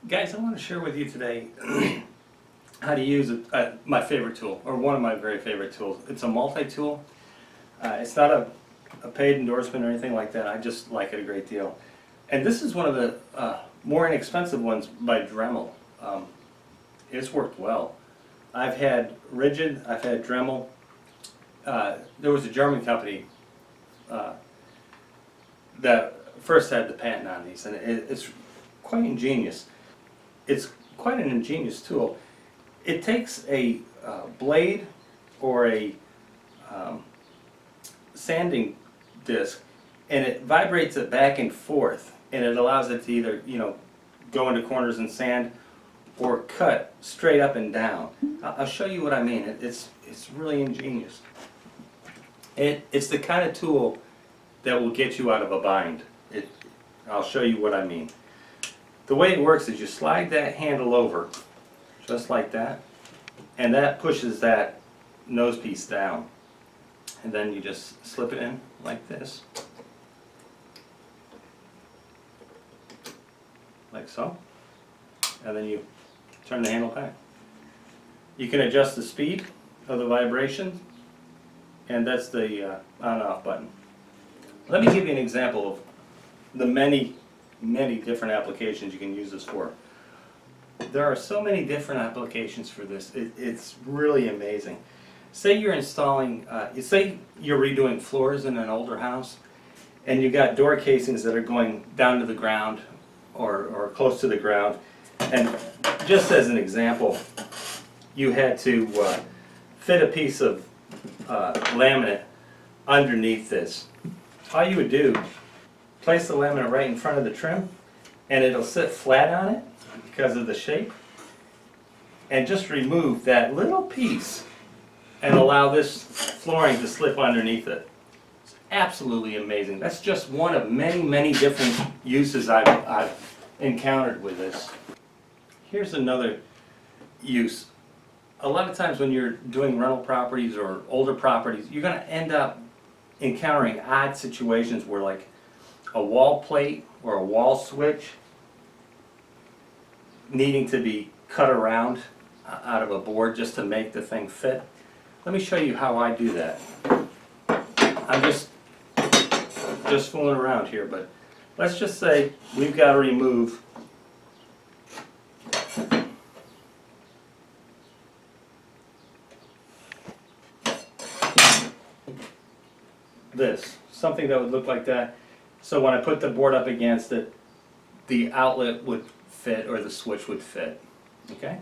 Guys, I want to share with you today how to use my favorite tool, or one of my very favorite tools. It's a multi-tool. It's not a paid endorsement or anything like that. I just like it a great deal. And this is one of the more inexpensive ones by Dremel. It's worked well. I've had rigid, I've had Dremel. There was a German company that first had the patent on these, and it's quite ingenious. It's quite an ingenious tool. It takes a blade or a sanding disc, and it vibrates it back and forth, and it allows it to either, go into corners and sand or cut straight up and down. I'll show you what I mean. It's really ingenious. It's the kind of tool that will get you out of a bind. I'll show you what I mean. The way it works is you slide that handle over, just like that, and that pushes that nose piece down. And then you just slip it in like this, like so, and then you turn the handle back. You can adjust the speed of the vibration, and that's the on-off button. Let me give you an example of the many different applications you can use this for. There are so many different applications for this. It's really amazing. Say you're installing, say you're redoing floors in an older house, and you've got door casings that are going down to the ground or close to the ground. And just as an example, you had to fit a piece of laminate underneath this. All you would do, place the laminate right in front of the trim, and it'll sit flat on it because of the shape, and just remove that little piece and allow this flooring to slip underneath it. It's absolutely amazing. That's just one of many different uses I've encountered with this. Here's another use. A lot of times when you're doing rental properties or older properties, you're going to end up encountering odd situations where, like, a wall plate or a wall switch needing to be cut around out of a board just to make the thing fit. Let me show you how I do that. I'm just fooling around here, but let's just say we've got to remove this, something that would look like that. So when I put the board up against it, the outlet would fit, or the switch would fit. Okay?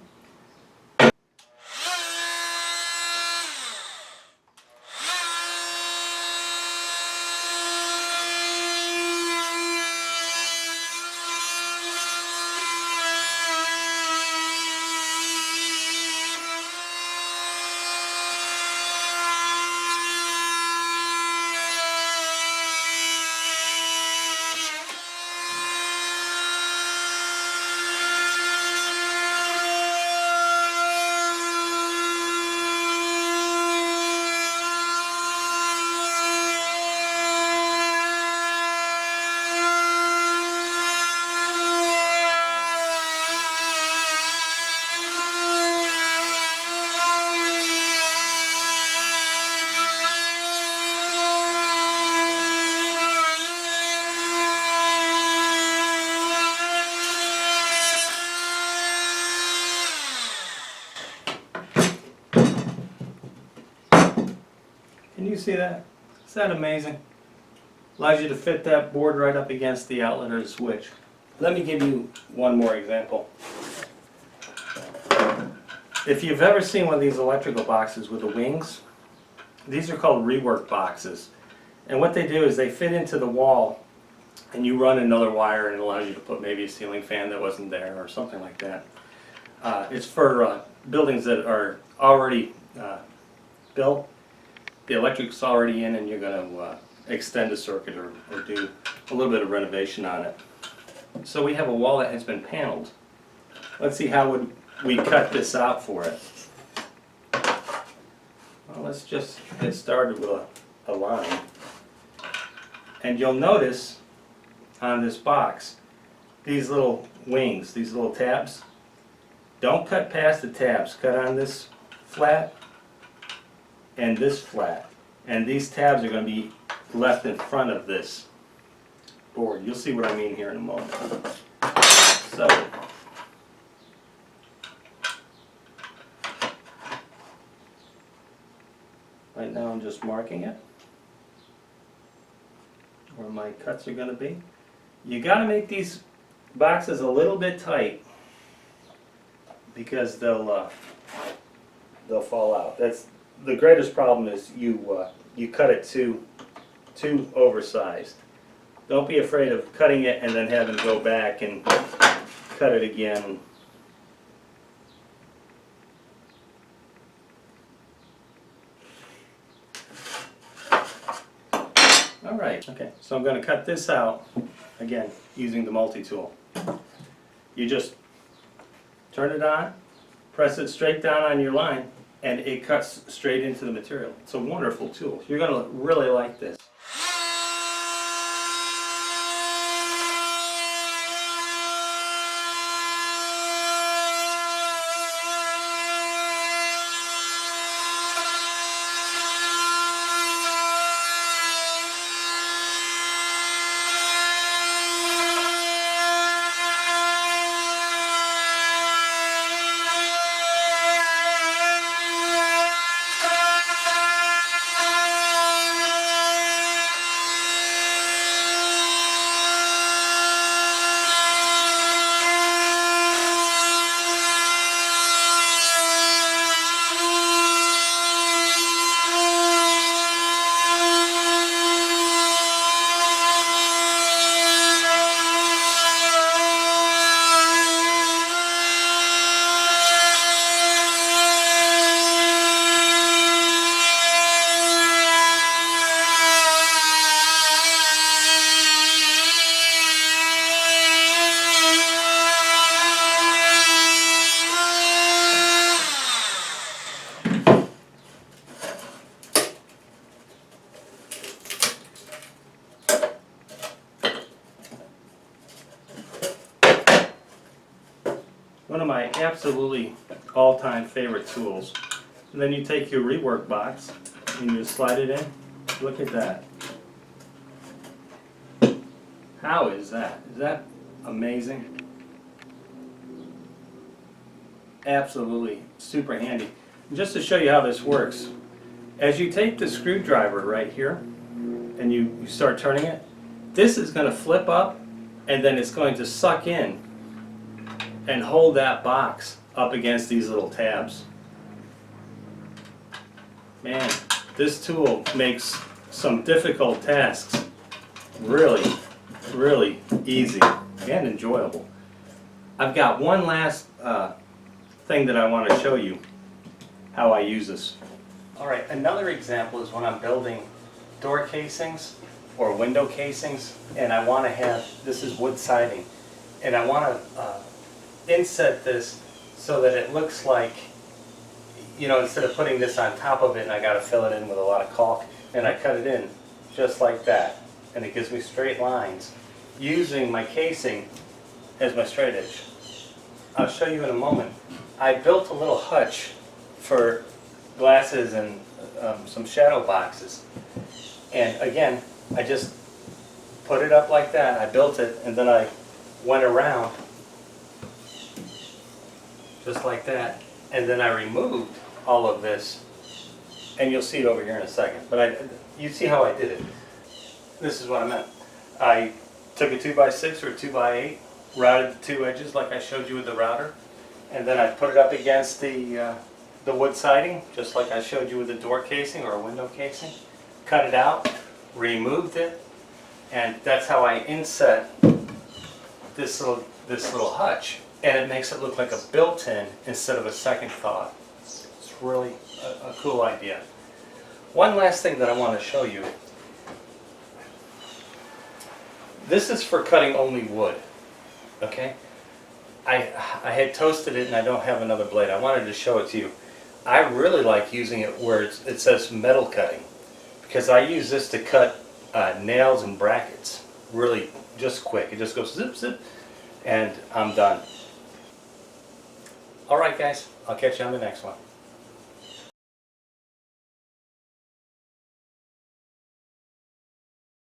Can you see that? Is that amazing? Allows you to fit that board right up against the outlet or the switch. Let me give you one more example. If you've ever seen one of these electrical boxes with the wings, these are called rework boxes. And what they do is they fit into the wall, and you run another wire, and it allows you to put maybe a ceiling fan that wasn't there or something like that. It's for buildings that are already built. The electric's already in, and you're going to extend a circuit or do a little bit of renovation on it. So we have a wall that has been paneled. Let's see how would we cut this out for it. Well, let's just get started with a line. And you'll notice on this box these little wings, these little tabs. Don't cut past the tabs. Cut on this flat and this flat. And these tabs are going to be left in front of this board. You'll see what I mean here in a moment. So, right now I'm just marking it where my cuts are going to be. You got to make these boxes a little bit tight because they'll fall out. That's the greatest problem, is you cut it too oversized. Don't be afraid of cutting it and then having to go back and cut it again. Alright, okay, so I'm going to cut this out, again, using the multi-tool. You just turn it on, press it straight down on your line, and it cuts straight into the material. It's a wonderful tool. You're going to really like this. One of my absolutely all-time favorite tools. And then you take your rework box and you slide it in. Look at that. How is that? Is that amazing? Absolutely super handy. And just to show you how this works, as you take the screwdriver right here and you start turning it, this is going to flip up and then it's going to suck in and hold that box up against these little tabs. Man, this tool makes some difficult tasks really, really easy and enjoyable. I've got one last thing that I want to show you how I use this. Alright, another example is when I'm building door casings or window casings, and I want to have, this is wood siding, and I want to inset this so that it looks like, you know, instead of putting this on top of it and I got to fill it in with a lot of caulk, and I cut it in just like that, and it gives me straight lines using my casing as my straight edge. I'll show you in a moment. I built a little hutch for glasses and some shadow boxes, and again I just put it up like that. I built it and then I went around just like that, and then I removed all of this, and you'll see it over here in a second, but you see how I did it. This is what I meant. I took a 2x6 or a 2x8, routed the two edges like I showed you with the router, and then I put it up against the wood siding just like I showed you with the door casing or a window casing, cut it out, removed it, and that's how I inset this little hutch. And it makes it look like a built-in instead of a second thought. It's really a cool idea. One last thing that I want to show you. This is for cutting only wood, okay? I had toasted it and I don't have another blade. I wanted to show it to you. I really like using it where it says metal cutting, because I use this to cut nails and brackets really just quick. It just goes zip, zip. and I'm done. Alright guys, I'll catch you on the next one.